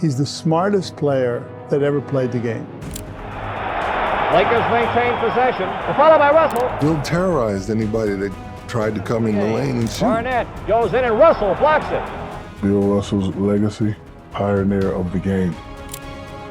He's the smartest player that ever played the game. Lakers maintain possession. Followed by Russell. Wilt terrorized anybody that tried to come in the lane and shoot. Barnett goes in and Russell blocks it. Bill Russell's legacy, pioneer of the game.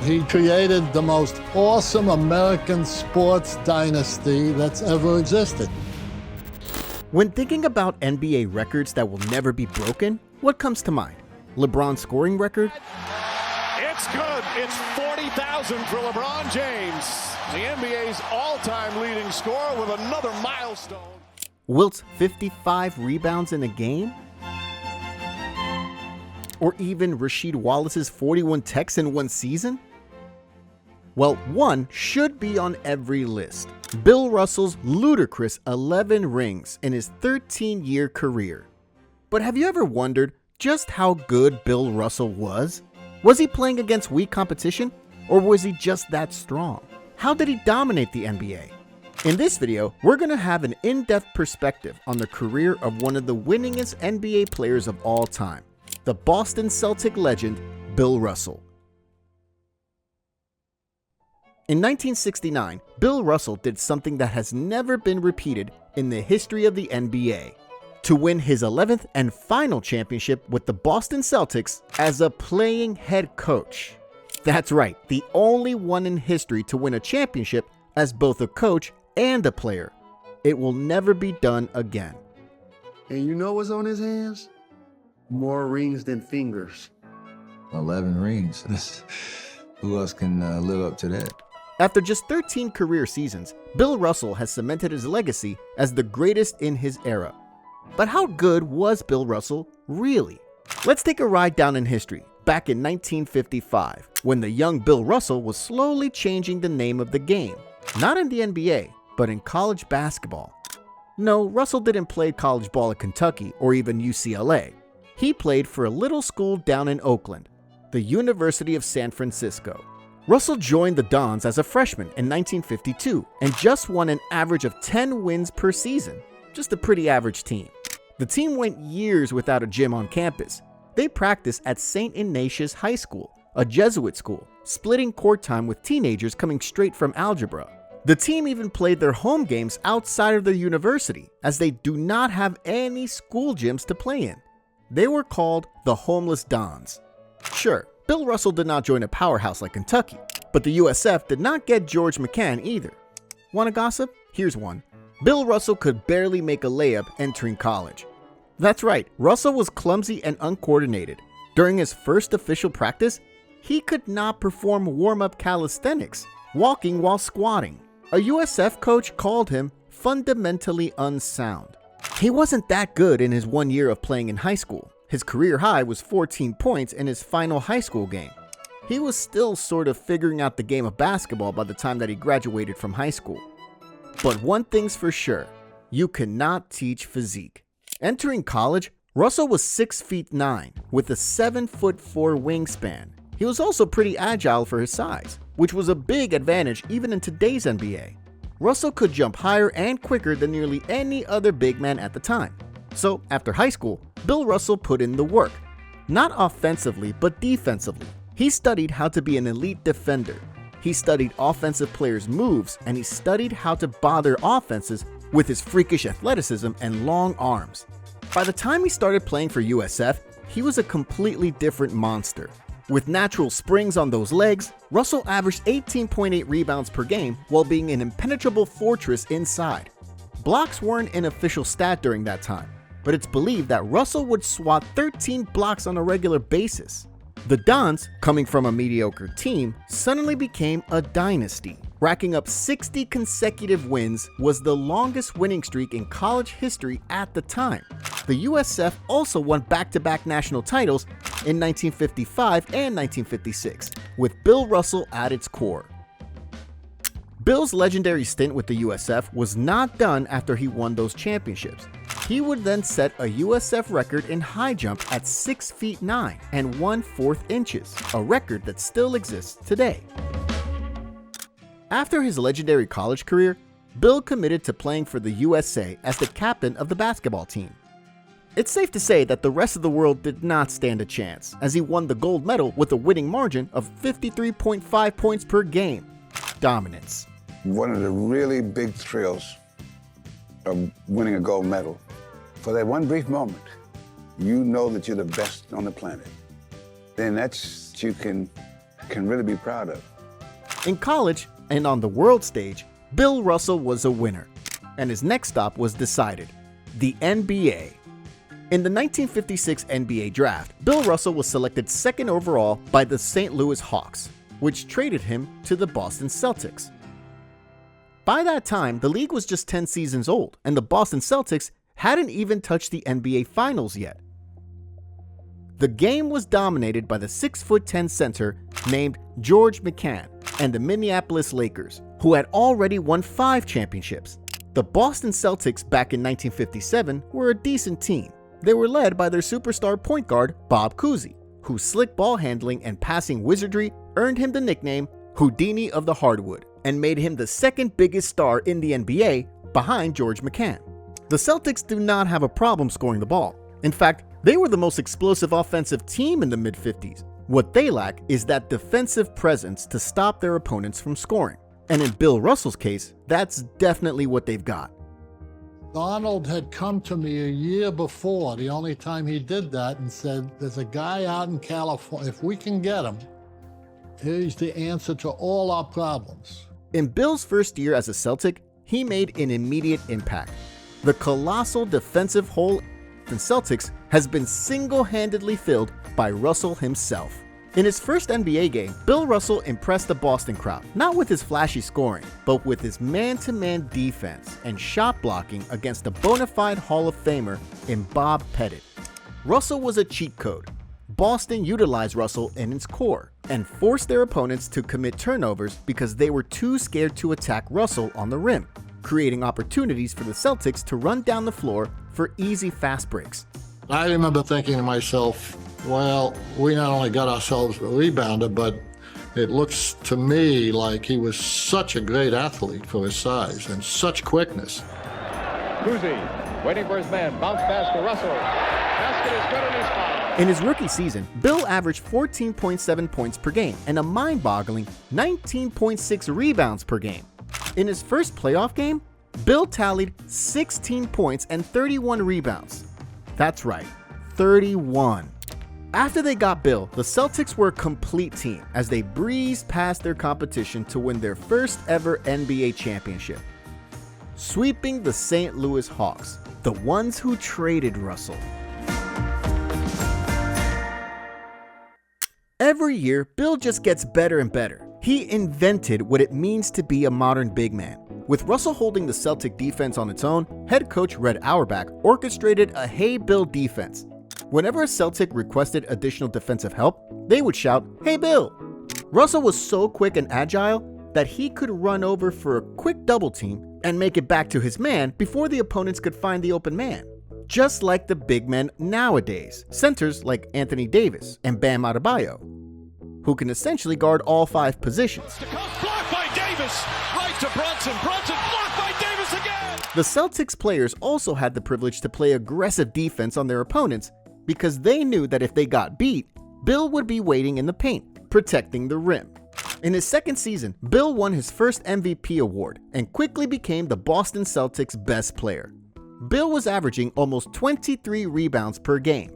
He created the most awesome American sports dynasty that's ever existed. When thinking about NBA records that will never be broken, what comes to mind? LeBron's scoring record? It's good. It's 40,000 for LeBron James, the NBA's all-time leading scorer with another milestone. Wilt's 55 rebounds in a game? Or even Rasheed Wallace's 41 techs in one season? Well, one should be on every list. Bill Russell's ludicrous 11 rings in his 13-year career. But have you ever wondered just how good Bill Russell was? Was he playing against weak competition, or was he just that strong? How did he dominate the NBA? In this video, we're going to have an in-depth perspective on the career of one of the winningest NBA players of all time, the Boston Celtic legend, Bill Russell. In 1969, Bill Russell did something that has never been repeated in the history of the NBA. To win his 11th and final championship with the Boston Celtics as a playing head coach. That's right, the only one in history to win a championship as both a coach and a player. It will never be done again. And you know what's on his hands? More rings than fingers. 11 rings. Who else can live up to that? After just 13 career seasons, Bill Russell has cemented his legacy as the greatest in his era. But how good was Bill Russell really? Let's take a ride down in history, back in 1955, when the young Bill Russell was slowly changing the name of the game. Not in the NBA, but in college basketball. No, Russell didn't play college ball at Kentucky or even UCLA. He played for a little school down in Oakland, the University of San Francisco. Russell joined the Dons as a freshman in 1952 and just won an average of 10 wins per season. Just a pretty average team. The team went years without a gym on campus. They practiced at St. Ignatius High School, a Jesuit school, splitting court time with teenagers coming straight from algebra. The team even played their home games outside of their university, as they do not have any school gyms to play in. They were called the Homeless Dons. Sure, Bill Russell did not join a powerhouse like Kentucky, but the USF did not get George McCann either. Want to gossip? Here's one. Bill Russell could barely make a layup entering college. That's right, Russell was clumsy and uncoordinated. During his first official practice, he could not perform warm-up calisthenics, walking while squatting. A USF coach called him fundamentally unsound. He wasn't that good in his 1 year of playing in high school. His career high was 14 points in his final high school game. He was still sort of figuring out the game of basketball by the time that he graduated from high school. But one thing's for sure, you cannot teach physique. Entering college, Russell was 6'9" with a 7'4" wingspan. He was also pretty agile for his size, which was a big advantage even in today's NBA. Russell could jump higher and quicker than nearly any other big man at the time. So after high school, Bill Russell put in the work. Not offensively, but defensively. He studied how to be an elite defender. He studied offensive players' moves, and he studied how to bother offenses with his freakish athleticism and long arms. By the time he started playing for USF, he was a completely different monster. With natural springs on those legs, Russell averaged 18.8 rebounds per game while being an impenetrable fortress inside. Blocks weren't an official stat during that time, but it's believed that Russell would swat 13 blocks on a regular basis. The Dons, coming from a mediocre team, suddenly became a dynasty. Racking up 60 consecutive wins was the longest winning streak in college history at the time. The USF also won back-to-back national titles in 1955 and 1956, with Bill Russell at its core. Bill's legendary stint with the USF was not done after he won those championships. He would then set a USF record in high jump at 6'9" and 1/4 inches, a record that still exists today. After his legendary college career, Bill committed to playing for the USA as the captain of the basketball team. It's safe to say that the rest of the world did not stand a chance, as he won the gold medal with a winning margin of 53.5 points per game. Dominance. One of the really big thrills of winning a gold medal, for that one brief moment, you know that you're the best on the planet. Then that's what you can really be proud of. In college and on the world stage, Bill Russell was a winner, and his next stop was decided: the NBA. In the 1956 NBA draft, Bill Russell was selected second overall by the St. Louis Hawks, which traded him to the Boston Celtics. By that time, the league was just 10 seasons old, and the Boston Celtics hadn't even touched the NBA Finals yet. The game was dominated by the 6'10" center named George McCann and the Minneapolis Lakers, who had already won 5 championships. The Boston Celtics back in 1957 were a decent team. They were led by their superstar point guard Bob Cousy, whose slick ball handling and passing wizardry earned him the nickname Houdini of the Hardwood and made him the second biggest star in the NBA behind George McCann. The Celtics do not have a problem scoring the ball. In fact, they were the most explosive offensive team in the mid-50s. What they lack is that defensive presence to stop their opponents from scoring. And in Bill Russell's case, that's definitely what they've got. Donald had come to me a year before, the only time he did that, and said, there's a guy out in California, if we can get him, he's the answer to all our problems. In Bill's first year as a Celtic, he made an immediate impact. The colossal defensive hole in Celtics has been single-handedly filled by Russell himself. In his first NBA game, Bill Russell impressed the Boston crowd, not with his flashy scoring, but with his man-to-man defense and shot blocking against a bona fide Hall of Famer in Bob Pettit. Russell was a cheat code. Boston utilized Russell in its core and forced their opponents to commit turnovers because they were too scared to attack Russell on the rim, creating opportunities for the Celtics to run down the floor for easy fast breaks. I remember thinking to myself, well, we not only got ourselves a rebounder, but it looks to me like he was such a great athlete for his size and such quickness. Cousy waiting for his man, bounce pass to Russell. Basket is good and he's fouled. In his rookie season, Bill averaged 14.7 points per game and a mind-boggling 19.6 rebounds per game. In his first playoff game, Bill tallied 16 points and 31 rebounds. That's right, 31. After they got Bill, the Celtics were a complete team as they breezed past their competition to win their first ever NBA championship, sweeping the St. Louis Hawks, the ones who traded Russell. Every year, Bill just gets better and better. He invented what it means to be a modern big man. With Russell holding the Celtic defense on its own, head coach Red Auerbach orchestrated a "Hey Bill" defense. Whenever a Celtic requested additional defensive help, they would shout, "Hey Bill!" Russell was so quick and agile that he could run over for a quick double team and make it back to his man before the opponents could find the open man. Just like the big men nowadays, centers like Anthony Davis and Bam Adebayo, who can essentially guard all 5 positions. Blocked by Davis, right to Brunson, blocked by Davis again! The Celtics players also had the privilege to play aggressive defense on their opponents because they knew that if they got beat, Bill would be waiting in the paint, protecting the rim. In his second season, Bill won his first MVP award and quickly became the Boston Celtics' best player. Bill was averaging almost 23 rebounds per game.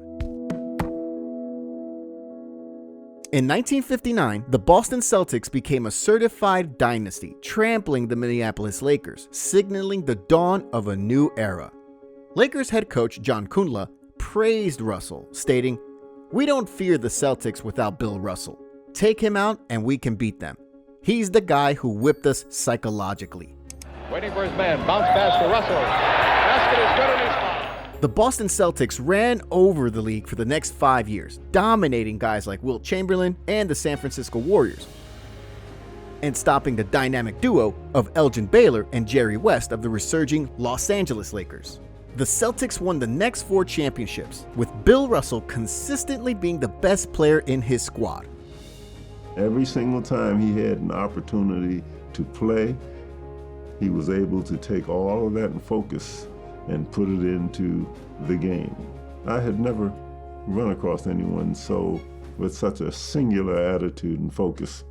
In 1959, the Boston Celtics became a certified dynasty, trampling the Minneapolis Lakers, signaling the dawn of a new era. Lakers head coach John Kunla praised Russell, stating, "We don't fear the Celtics without Bill Russell. Take him out and we can beat them. He's the guy who whipped us psychologically." Waiting for his man, bounce pass to Russell. Basket is good and he's fouled. The Boston Celtics ran over the league for the next 5 years, dominating guys like Wilt Chamberlain and the San Francisco Warriors, and stopping the dynamic duo of Elgin Baylor and Jerry West of the resurging Los Angeles Lakers. The Celtics won the next 4 championships, with Bill Russell consistently being the best player in his squad. Every single time he had an opportunity to play, he was able to take all of that in focus and put it into the game. I had never run across anyone with such a singular attitude and focus.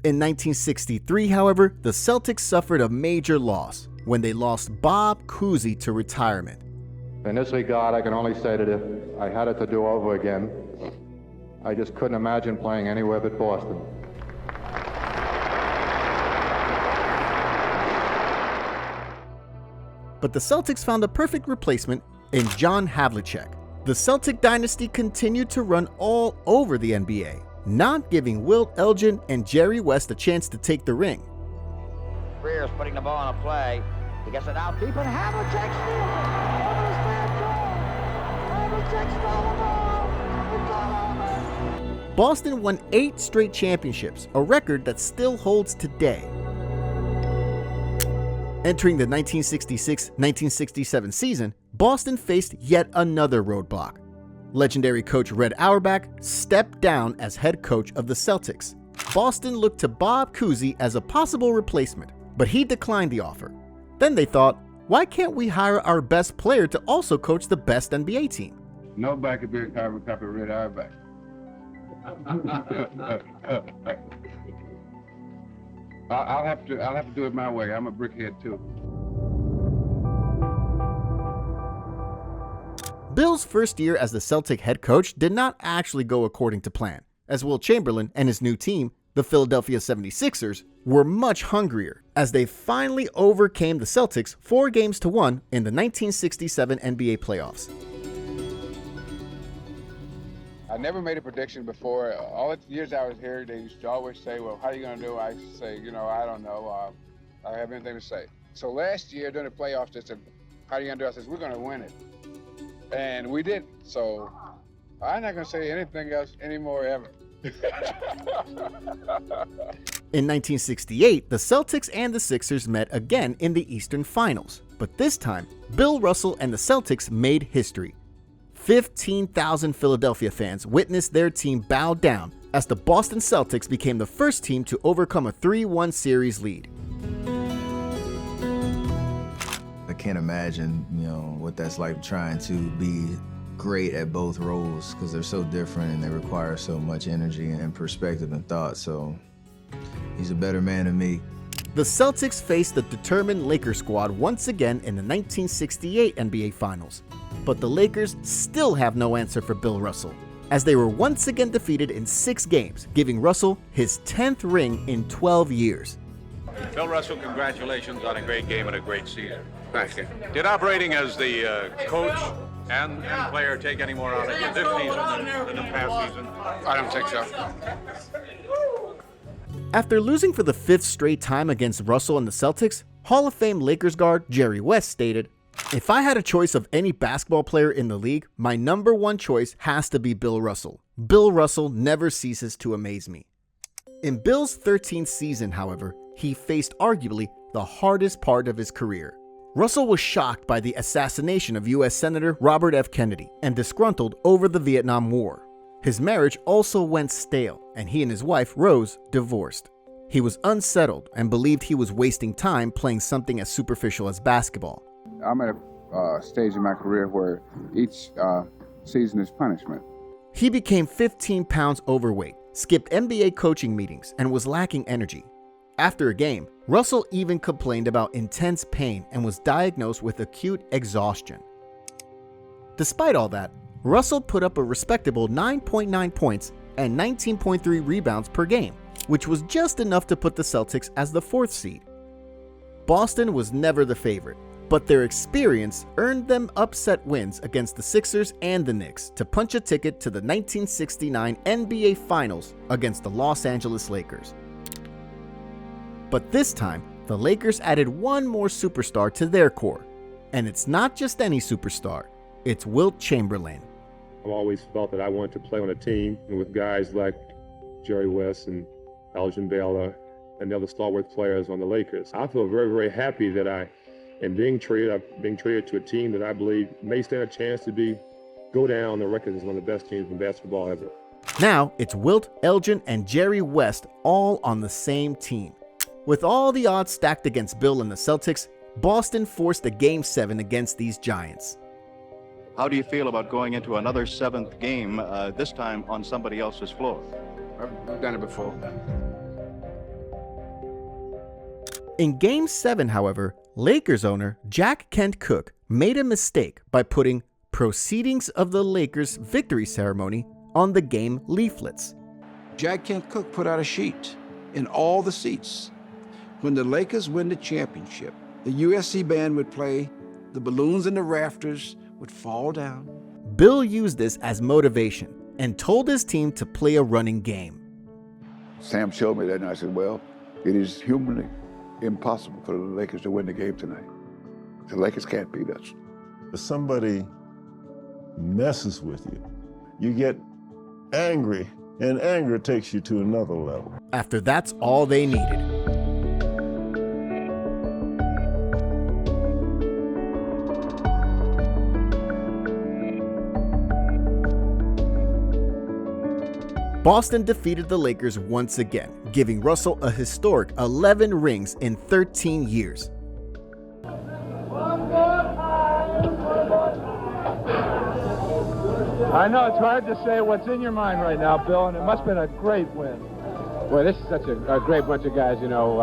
In 1963, however, the Celtics suffered a major loss when they lost Bob Cousy to retirement. In this regard, I can only say that if I had it to do over again, I just couldn't imagine playing anywhere but Boston. But the Celtics found a perfect replacement in John Havlicek. The Celtic dynasty continued to run all over the NBA, not giving Wilt, Elgin, and Jerry West a chance to take the ring. Greer's putting the ball on a play. He gets it out deep, and Havlicek steals it. Over his man goal. Havlicek stole the ball. It's all over. Boston won 8 straight championships, a record that still holds today. Entering the 1966-1967 season, Boston faced yet another roadblock. Legendary coach Red Auerbach stepped down as head coach of the Celtics. Boston looked to Bob Cousy as a possible replacement, but he declined the offer. Then they thought, why can't we hire our best player to also coach the best NBA team? Nobody could be a carbon copy of Red Auerbach. I'll have to do it my way. I'm a brickhead too. Bill's first year as the Celtic head coach did not actually go according to plan, as Wilt Chamberlain and his new team, the Philadelphia 76ers, were much hungrier, as they finally overcame the Celtics 4-1 in the 1967 NBA playoffs. I never made a prediction before. All the years I was here, they used to always say, well, how are you going to do? I used to say, I don't know. I don't have anything to say. So last year during the playoffs, they said, how are you going to do? I said, we're going to win it. And we did. So I'm not going to say anything else anymore ever. In 1968, the Celtics and the Sixers met again in the Eastern Finals, but this time, Bill Russell and the Celtics made history. 15,000 Philadelphia fans witnessed their team bow down as the Boston Celtics became the first team to overcome a 3-1 series lead. I can't imagine, what that's like trying to be great at both roles because they're so different and they require so much energy and perspective and thought. So he's a better man than me. The Celtics faced the determined Lakers squad once again in the 1968 NBA Finals. But the Lakers still have no answer for Bill Russell, as they were once again defeated in 6 games, giving Russell his 10th ring in 12 years. Bill Russell, congratulations on a great game and a great season. Thank you. Did operating as the coach and player take any more out of you this season than the past season? I don't think so. After losing for the 5th straight time against Russell and the Celtics, Hall of Fame Lakers guard Jerry West stated, "If I had a choice of any basketball player in the league, my number one choice has to be Bill Russell. Bill Russell never ceases to amaze me." In Bill's 13th season, however, he faced arguably the hardest part of his career. Russell was shocked by the assassination of U.S. Senator Robert F. Kennedy and disgruntled over the Vietnam War. His marriage also went stale, and he and his wife, Rose, divorced. He was unsettled and believed he was wasting time playing something as superficial as basketball. I'm at a stage in my career where each season is punishment. He became 15 pounds overweight, skipped NBA coaching meetings, and was lacking energy. After a game, Russell even complained about intense pain and was diagnosed with acute exhaustion. Despite all that, Russell put up a respectable 9.9 points and 19.3 rebounds per game, which was just enough to put the Celtics as the 4th seed. Boston was never the favorite, but their experience earned them upset wins against the Sixers and the Knicks to punch a ticket to the 1969 NBA Finals against the Los Angeles Lakers. But this time, the Lakers added one more superstar to their core. And it's not just any superstar, it's Wilt Chamberlain. I've always felt that I wanted to play on a team with guys like Jerry West and Elgin Baylor and the other stalwart players on the Lakers. I feel very, very happy that I'm being traded to a team that I believe may stand a chance to go down the record as one of the best teams in basketball ever. Now it's Wilt, Elgin, and Jerry West all on the same team. With all the odds stacked against Bill and the Celtics, Boston forced a Game 7 against these Giants. How do you feel about going into another 7th game, this time on somebody else's floor? I've done it before. In Game 7, however, Lakers owner Jack Kent Cooke made a mistake by putting Proceedings of the Lakers Victory Ceremony on the game leaflets. Jack Kent Cooke put out a sheet in all the seats. When the Lakers win the championship, the USC band would play, the balloons in the rafters would fall down. Bill used this as motivation and told his team to play a running game. Sam showed me that, and I said, well, it is humanly impossible for the Lakers to win the game tonight. The Lakers can't beat us. If somebody messes with you, you get angry, and anger takes you to another level. After that's all they needed. Boston defeated the Lakers once again, giving Russell a historic 11 rings in 13 years. I know it's hard to say what's in your mind right now, Bill, and it must have been a great win. Boy, this is such a great bunch of guys, you know,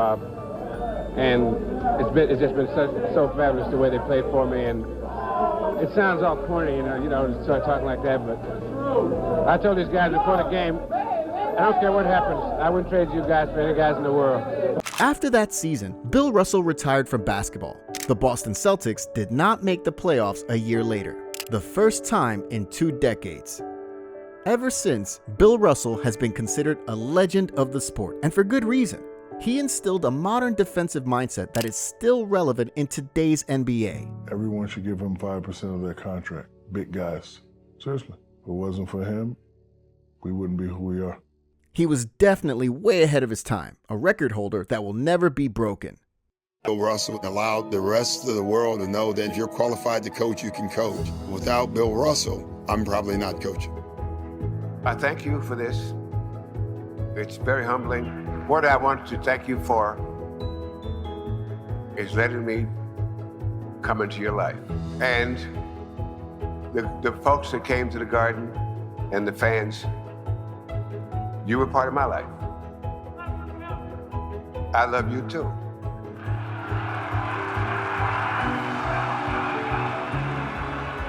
and it's just been so fabulous the way they played for me, and it sounds all corny, you know, to start talking like that, but I told these guys before the game, I don't care what happens, I wouldn't trade you guys for any guys in the world. After that season, Bill Russell retired from basketball. The Boston Celtics did not make the playoffs a year later, the first time in 2 decades. Ever since, Bill Russell has been considered a legend of the sport, and for good reason. He instilled a modern defensive mindset that is still relevant in today's NBA. Everyone should give him 5% of their contract. Big guys. Seriously. If it wasn't for him, we wouldn't be who we are. He was definitely way ahead of his time, a record holder that will never be broken. Bill Russell allowed the rest of the world to know that if you're qualified to coach, you can coach. Without Bill Russell, I'm probably not coaching. I thank you for this. It's very humbling. What I want to thank you for is letting me come into your life. And the folks that came to the Garden and the fans, you were part of my life. I love you too.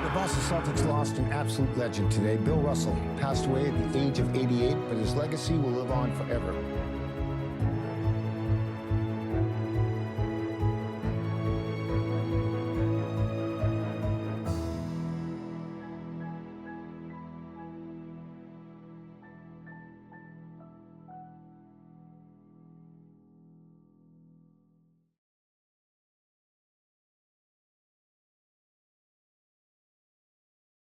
The Boston Celtics lost an absolute legend today. Bill Russell passed away at the age of 88, but his legacy will live on forever.